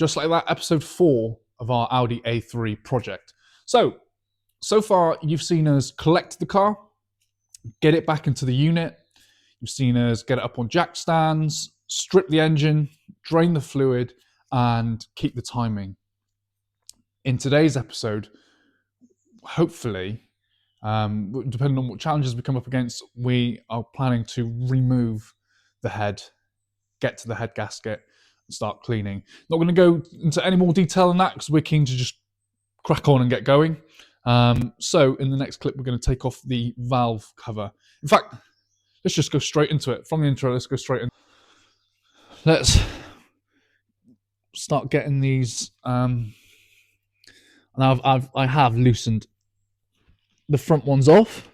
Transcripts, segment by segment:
just like that, episode 4 of our Audi A3 project. So far you've seen us collect the car, get it back into the unit. You've seen us get it up on jack stands, strip the engine, drain the fluid, and keep the timing. In today's episode, hopefully, depending on what challenges we come up against, we are planning to remove the head, get to the head gasket, and start cleaning. Not going to go into any more detail than that because we're keen to just crack on and get going. So in the next clip, we're going to take off the valve cover. In fact, let's just go straight into it. From the intro, let's go straight in. Let's start getting these. And I have loosened the front ones off.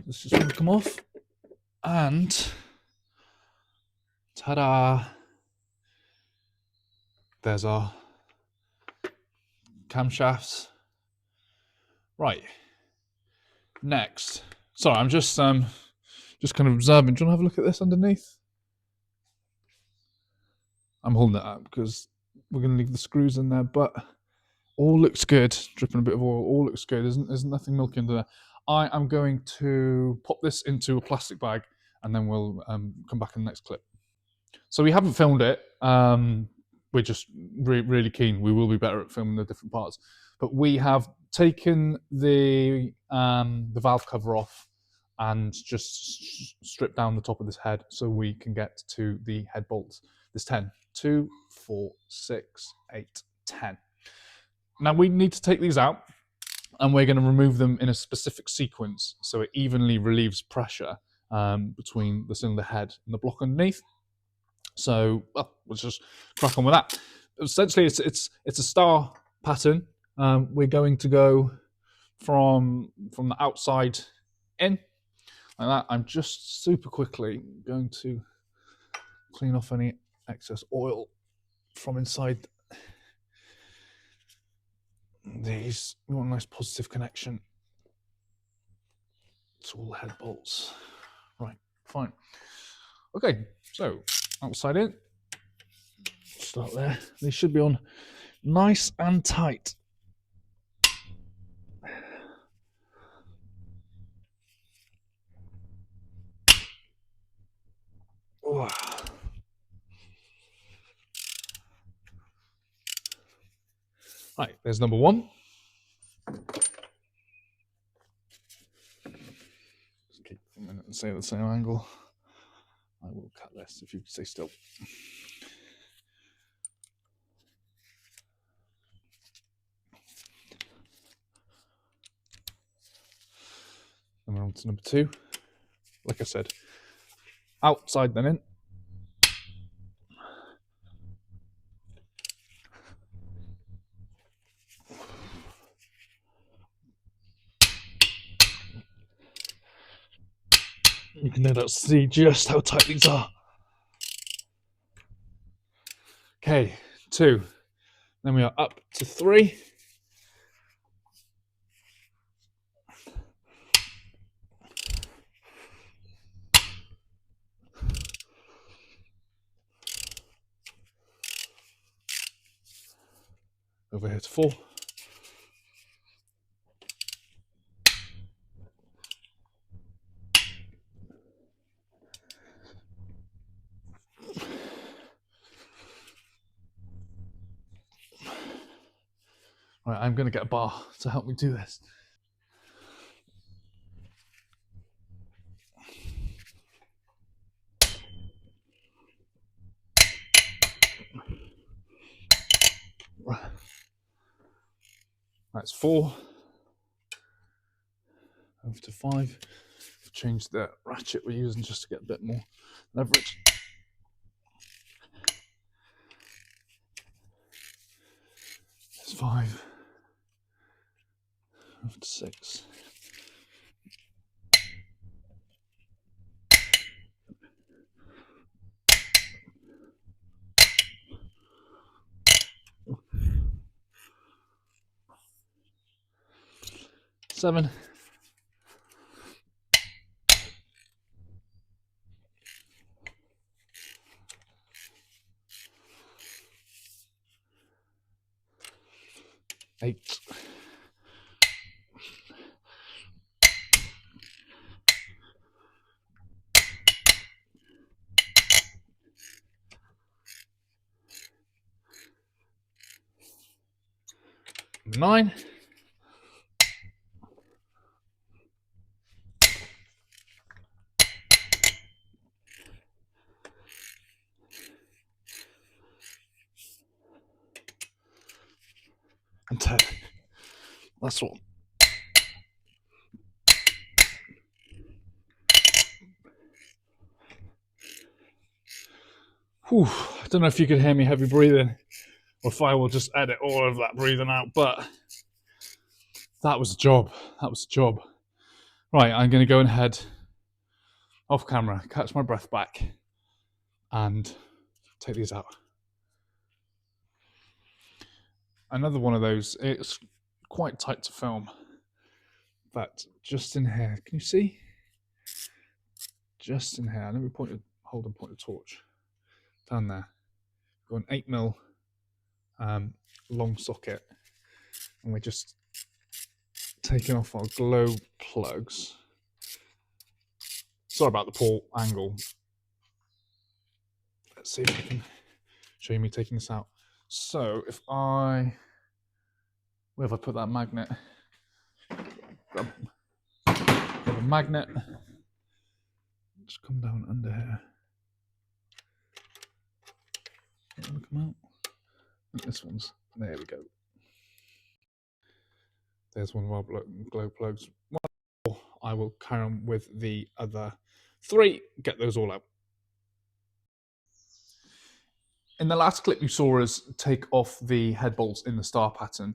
This is going to come off, and ta-da! There's our camshafts. Right. Next. Sorry, I'm just kind of observing. Do you want to have a look at this underneath? I'm holding it up because we're going to leave the screws in there, but all looks good. Dripping a bit of oil. All looks good. There's nothing milky under there. I am going to pop this into a plastic bag, and then we'll come back in the next clip. So we haven't filmed it. We're just really keen. We will be better at filming the different parts. But we have taken the valve cover off and just stripped down the top of this head so we can get to the head bolts. There's 10. 2, 4, 6, 8, 10. Now we need to take these out, and we're going to remove them in a specific sequence so it evenly relieves pressure between the cylinder head and the block underneath. So let's just crack on with that. Essentially, it's a star pattern. We're going to go from the outside in like that. I'm just super quickly going to clean off any excess oil from inside these. We want a nice positive connection to all the head bolts. Right, fine. Okay, so outside in. Start there. They should be on nice and tight. Wow. Right, there's number 1. Just keep a minute and stay at the same angle. I will cut this if you stay still. And we're on to number 2. Like I said, outside then in. You can no doubt see just how tight these are. Okay, 2. Then we are up to 3. Over here to 4. Right, I'm going to get a bar to help me do this. Right. That's 4. Over to 5. change the ratchet we're using just to get a bit more leverage. It's 5, 6. Seven. 8. 9. 10. Last one. Whew. I don't know if you could hear me heavy breathing, or if I will just edit all of that breathing out, but that was a job. That was a job. Right, I'm going to go ahead off camera, catch my breath back, and take these out. Another one of those, it's quite tight to film, but just in here, can you see? Just in here, let me hold and point a torch down there. Got an 8mm long socket, and we're just taking off our glow plugs. Sorry about the poor angle. Let's see if I can show you me taking this out. So if I, where have I put that magnet? Grab a magnet. Just come down under here. Come out. I think this one's, there we go. There's one of our glow plugs. I will carry on with the other 3, get those all out. In the last clip you saw us take off the head bolts in the star pattern.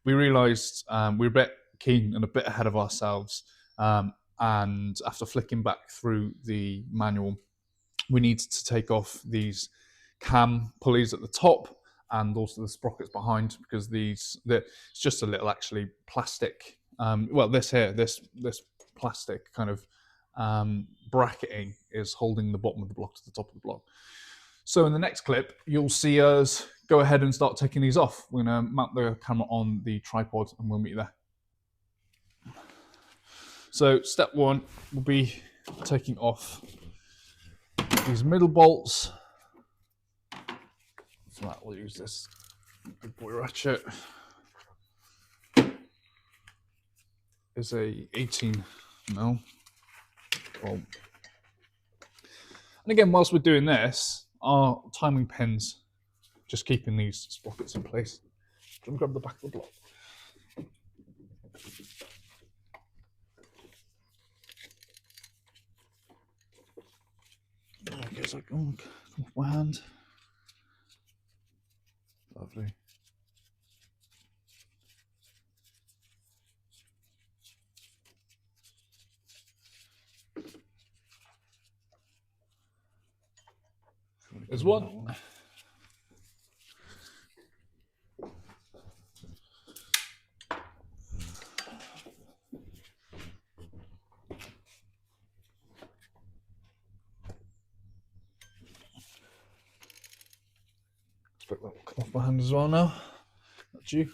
We realised we were a bit keen and a bit ahead of ourselves, and after flicking back through the manual, we needed to take off these cam pulleys at the top and also the sprockets behind, because it's just a little actually plastic, well this plastic kind of bracketing is holding the bottom of the block to the top of the block. So in the next clip, you'll see us go ahead and start taking these off. We're going to mount the camera on the tripod and we'll meet you there. So step 1 will be taking off these middle bolts. For that, we'll use this big boy ratchet. It's a 18mm bolt. And again, whilst we're doing this, our timing pins, just keeping these sprockets in place. Let me grab the back of the block. Okay, so come off my hand. Lovely. There's one. Expect that will come off my hand as well now. That's you.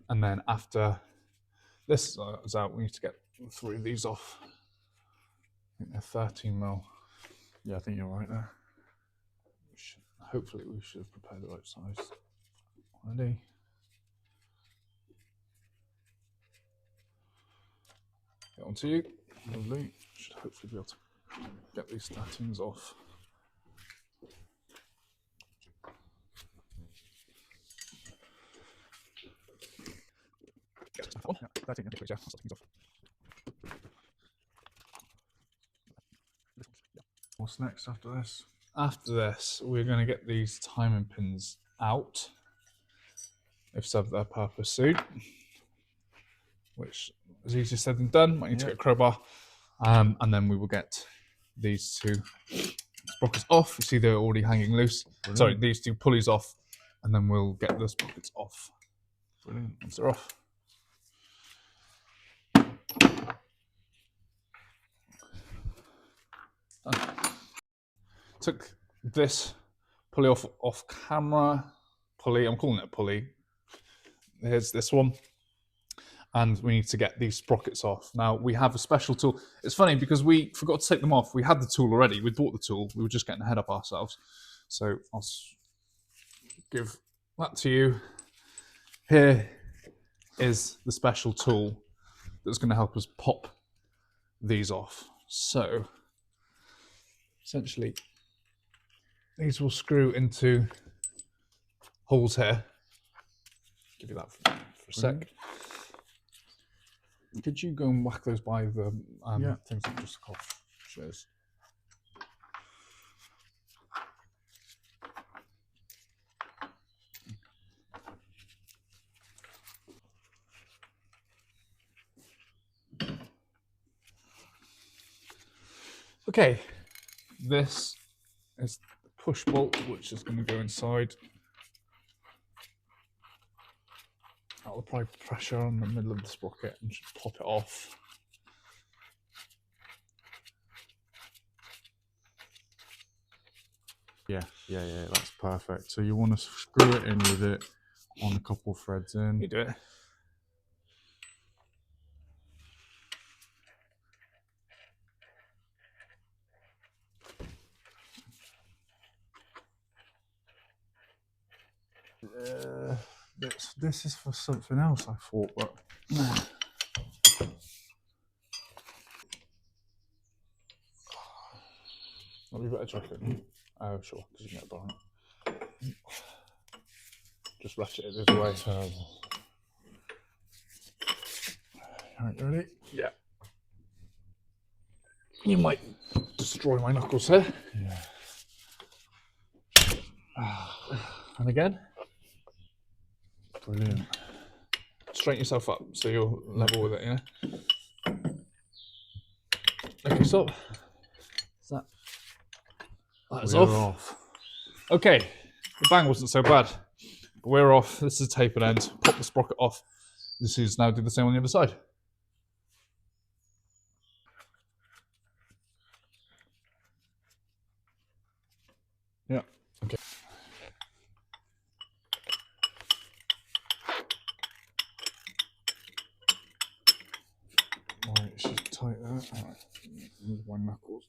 And then after this is out, we need to get 3 of these off. I think they're 13mm. Yeah, I think you're right there. Hopefully we should have prepared the right size already. Get onto you. Lovely. Should hopefully be able to get these 13s off. 13, yeah, please, yeah. I'll start things off. What's next after this? After this, we're going to get these timing pins out. They've served their purpose soon, which is easier said than done. Might need to get a crowbar. And then we will get these two sprockets off. You see they're already hanging loose. Brilliant. Sorry, these two pulleys off, and then we'll get the sprockets off. Brilliant. Once they're off. Done. Took this pulley off camera. Pulley, I'm calling it a pulley. Here's this one. And we need to get these sprockets off. Now, we have a special tool. It's funny because we forgot to take them off. We had the tool already. We bought the tool. We were just getting ahead of ourselves. So I'll give that to you. Here is the special tool that's going to help us pop these off. So, essentially, these will screw into holes here. Give you that for a sec. Could you go and whack those by the things that just off? Cheers. Okay, this is the push bolt, which is going to go inside. I'll apply pressure on the middle of the sprocket and just pop it off. Yeah, that's perfect. So you want to screw it in with it on a couple of threads in. You do it. This is for something else, I thought, but That'll be better jacket. Oh, sure, because you can get a bar on it. Just ratchet it the other way. terrible. Alright, you ready? Yeah. You might destroy my knuckles here. Yeah. And again. Brilliant. Straighten yourself up so you're level with it, you know? Okay, stop. That's We're off. off. Okay, the bang wasn't so bad. But we're off. This is a tapered end. Pop the sprocket off. This is now do the same on the other side. Yeah, okay. Right, it's just tight there. Alright, move my knuckles.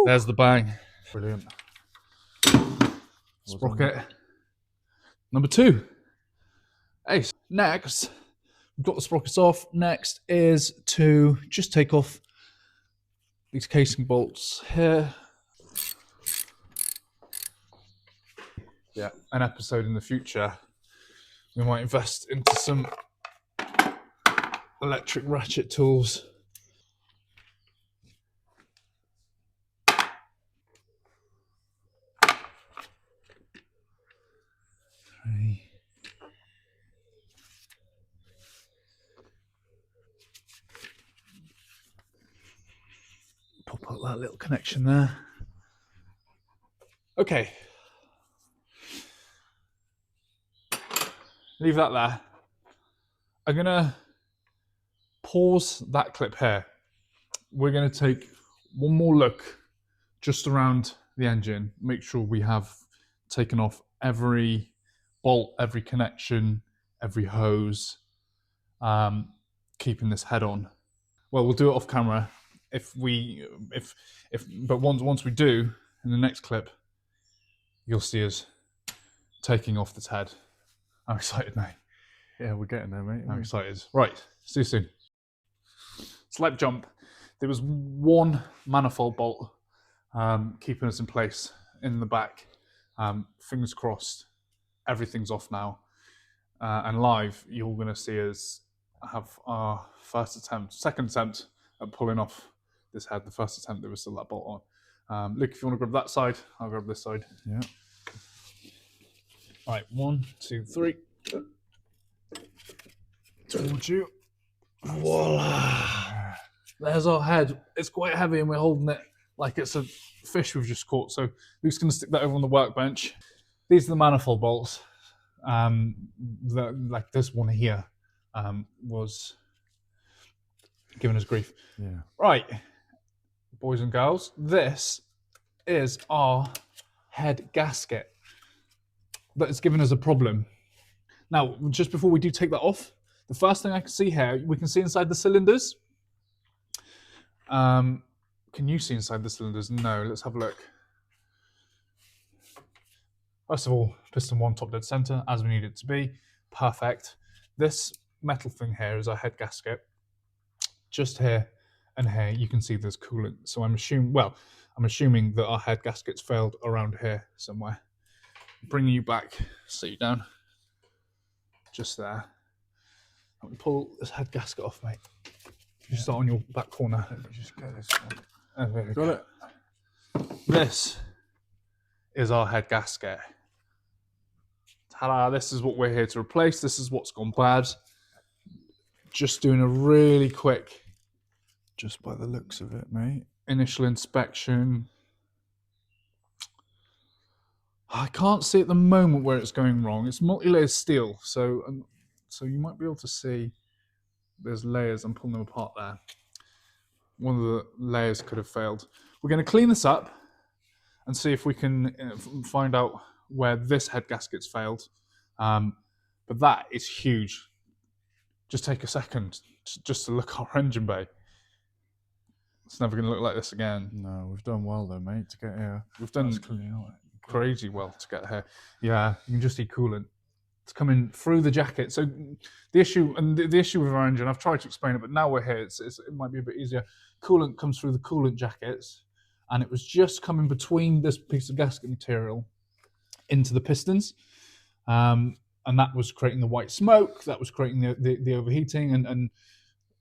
There's the bang. Brilliant. Sprocket number 2. Ace. Next, we've got the sprockets off. Next is to just take off these casing bolts here. Yeah, an episode in the future, we might invest into some electric ratchet tools. Okay. Pop out that little connection there. Okay. Leave that there. I'm gonna pause that clip here. We're gonna take one more look just around the engine, make sure we have taken off every bolt, every connection, every hose, keeping this head on. Well, we'll do it off camera. But once we do, in the next clip, you'll see us taking off this head. I'm excited now. Yeah, we're getting there, mate. I'm excited. Right, see you soon. Slip jump. There was one manifold bolt keeping us in place in the back. Fingers crossed, everything's off now. And live, you're going to see us have our second attempt at pulling off this head. The first attempt, there was still that bolt on. Luke, if you want to grab that side, I'll grab this side. Yeah. All right, 1, 2, 3. Towards you. Voila! There's our head. It's quite heavy and we're holding it like it's a fish we've just caught. So Luke's going to stick that over on the workbench. These are the manifold bolts. Like this one here was giving us grief. Yeah. Right, boys and girls, this is our head gasket that has given us a problem. Now, just before we do take that off, the first thing I can see here, we can see inside the cylinders. Can you see inside the cylinders? No, let's have a look. First of all, piston 1 top dead center, as we need it to be. Perfect. This metal thing here is our head gasket. Just here and here, you can see there's coolant. So I'm assuming that our head gasket's failed around here somewhere. Bringing you back, sit you down. Just there. Let me pull this head gasket off, mate. You start on your back corner. Let me just get this There we Got go. it. This is our head gasket. Ta-da, this is what we're here to replace. This is what's gone bad. Just doing a really quick, Just by the looks of it, mate. initial inspection. I can't see at the moment where it's going wrong. It's multi-layered steel, so you might be able to see there's layers. I'm pulling them apart there. One of the layers could have failed. We're going to clean this up and see if we can find out where this head gasket's failed. But that is huge. Just take a second just to look at our engine bay. It's never going to look like this again. No, we've done well though, mate, to get here. We've done That's clean out. crazy well to get here. Yeah, you can just see coolant. It's coming through the jacket. So the issue with our engine, I've tried to explain it, but now we're here. It might be a bit easier. Coolant comes through the coolant jackets, and it was just coming between this piece of gasket material into the pistons, and that was creating the white smoke. That was creating the overheating, and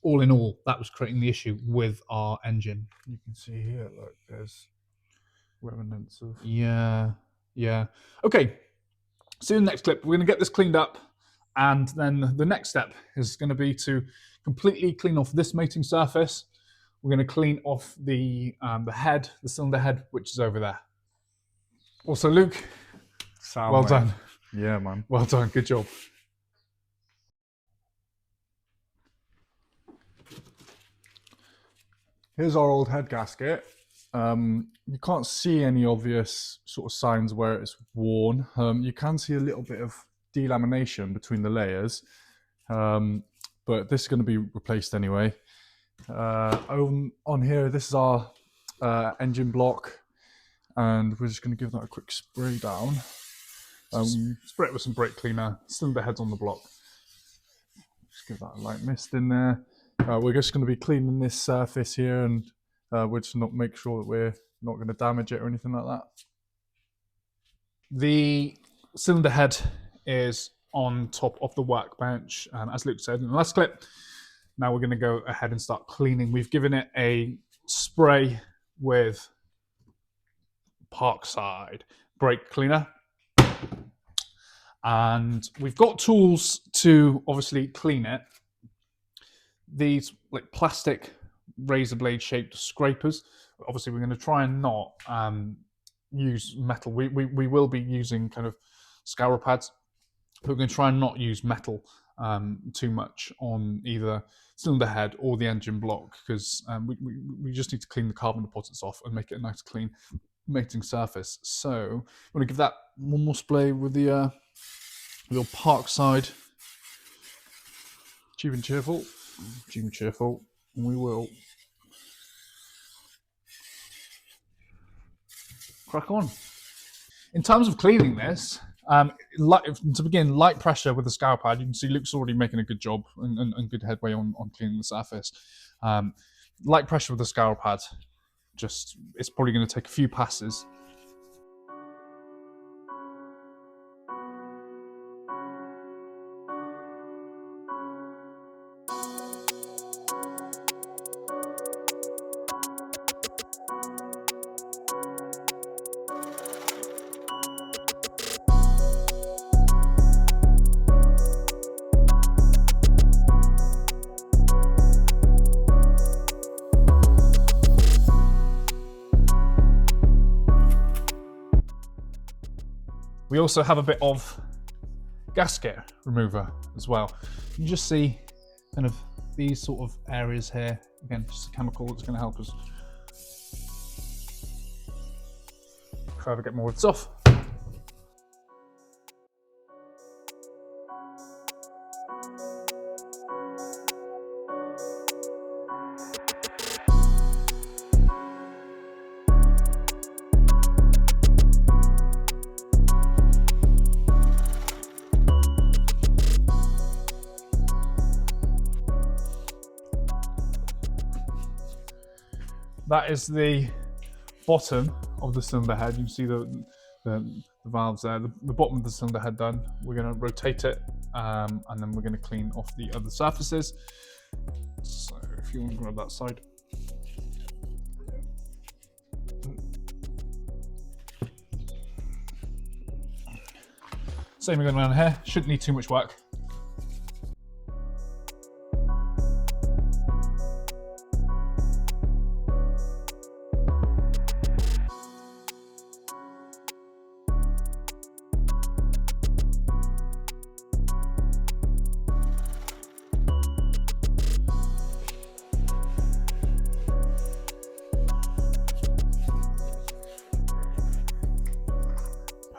all in all, that was creating the issue with our engine. You can see here, look, there's remnants of. Yeah. Okay. See you in the next clip. We're going to get this cleaned up, and then the next step is going to be to completely clean off this mating surface. We're going to clean off the head, the cylinder head, which is over there. Also, Luke, Sound, well mate. done. Yeah, man. Well done. Good job. Here's our old head gasket. You can't see any obvious sort of signs where it's worn. You can see a little bit of delamination between the layers, but this is going to be replaced anyway. On here, this is our engine block, and we're just going to give that a quick spray down. Spray it with some brake cleaner. Cylinder head's on the block. Just give that a light mist in there. We're just going to be cleaning this surface here, and we're just not make sure that we're not going to damage it or anything like that. The cylinder head is on top of the workbench, and as Luke said in the last clip, now we're going to go ahead and start cleaning. We've given it a spray with Parkside brake cleaner, and we've got tools to obviously clean it. These like plastic razor blade shaped scrapers. Obviously, we're going to try and not use metal. We will be using kind of scourer pads, but we're going to try and not use metal too much on either cylinder head or the engine block, because we just need to clean the carbon deposits off and make it a nice clean mating surface. So I'm going to give that one more spray with the little Parkside. Cheap and cheerful. Cheap and cheerful. And we will crack on. In terms of cleaning this, to begin, light pressure with the scour pad. You can see Luke's already making a good job and good headway on cleaning the surface. Light pressure with the scour pad Just, it's probably going to take a few passes. We also have a bit of gasket remover as well. You just see kind of these sort of areas here. Again, just a chemical that's going to help us further get more of this off. That is the bottom of the cylinder head. You can see the valves there. The bottom of the cylinder head done. We're going to rotate it and then we're going to clean off the other surfaces. So if you want to grab that side. Same going around here. Shouldn't need too much work.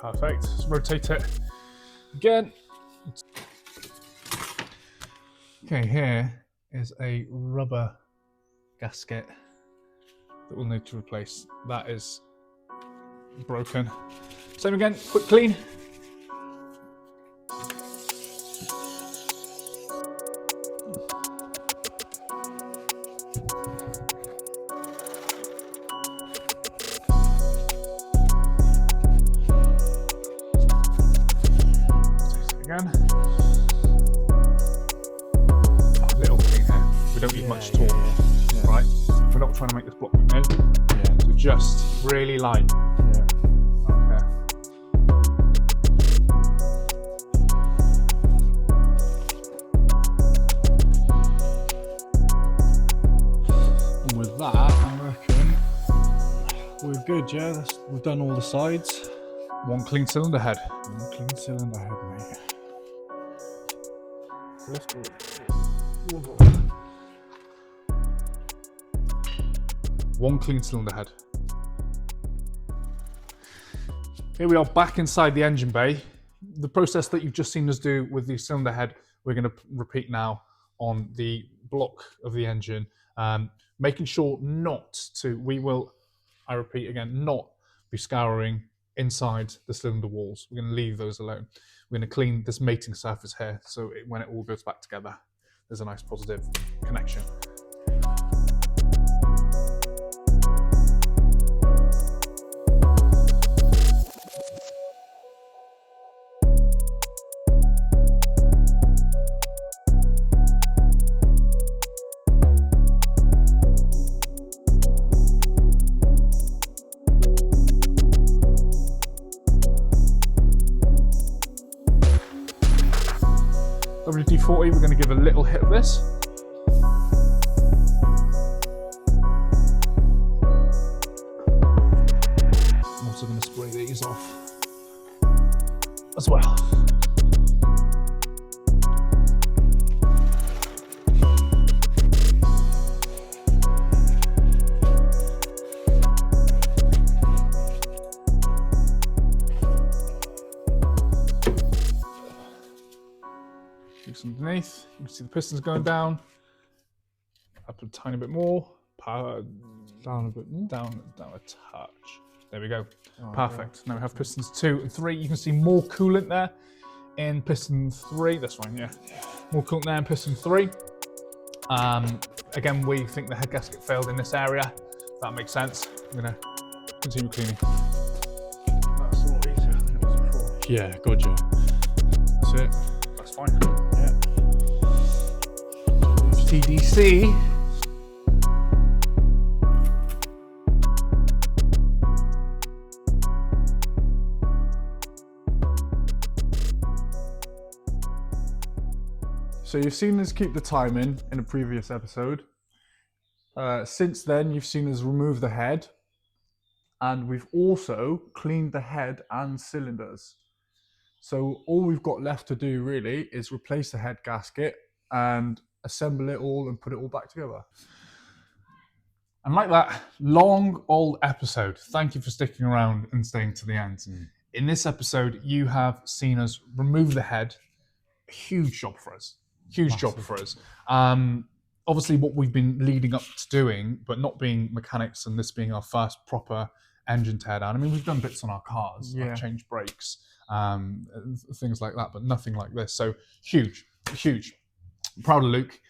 Perfect. Let's rotate it again. Okay, here is a rubber gasket that we'll need to replace. That is broken. Same again, quick clean. Again. A little clean here. We don't need much at all, right? We're not trying to make this block move in. So just really light. Okay. And with that, I reckon we're good, yeah? We've done all the sides. One clean cylinder head. One clean cylinder head, mate. One clean cylinder head. Here we are back inside the engine bay. The process that you've just seen us do with the cylinder head, we're going to repeat now on the block of the engine, making sure not to, I repeat again, not be scouring inside the cylinder walls. We're going to leave those alone. We're going to clean this mating surface here so when it all goes back together, there's a nice positive connection. WD-40, we're going to give a little hit of this. I'm also going to spray these off as well. Underneath, you can see the pistons going down. Up a tiny bit more. Power down a bit more. Down a touch. There we go. Perfect. Now we have pistons 2 and 3. You can see more coolant there in piston 3. That's fine, yeah. More coolant there in piston 3. Again, we think the head gasket failed in this area. That makes sense. I'm gonna continue cleaning. That's a lot easier than it was before. Yeah, good, yeah. That's it. That's fine. Yeah. TDC. So you've seen us keep the timing in a previous episode. Since then, you've seen us remove the head, and we've also cleaned the head and cylinders. So all we've got left to do really is replace the head gasket and assemble it all and put it all back together. And like that long old episode, thank you for sticking around and staying to the end. In this episode, you have seen us remove the head. A huge job for us. Huge job for us. Obviously, what we've been leading up to doing, but not being mechanics and this being our first proper engine teardown. I mean, we've done bits on our cars, Yeah. I've changed brakes, things like that, but nothing like this. So huge. Proud of Luke.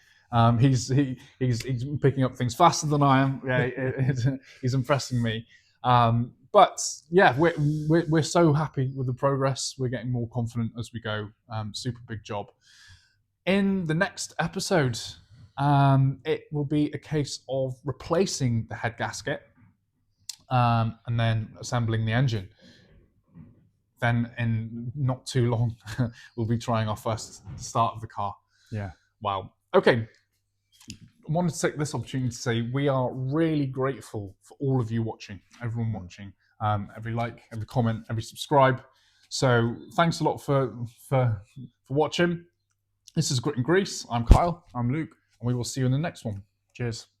He's picking up things faster than I am. Yeah, he's impressing me. But yeah, we're so happy with the progress. We're getting more confident as we go. Super big job. In the next episode, it will be a case of replacing the head gasket and then assembling the engine. Then in not too long, we'll be trying our first start of the car. Yeah. Wow. Okay. I wanted to take this opportunity to say we are really grateful for all of you watching, everyone watching, every like, every comment, every subscribe. So thanks a lot for watching. This is Grit and Grease. I'm Kyle. I'm Luke. And we will see you in the next one. Cheers.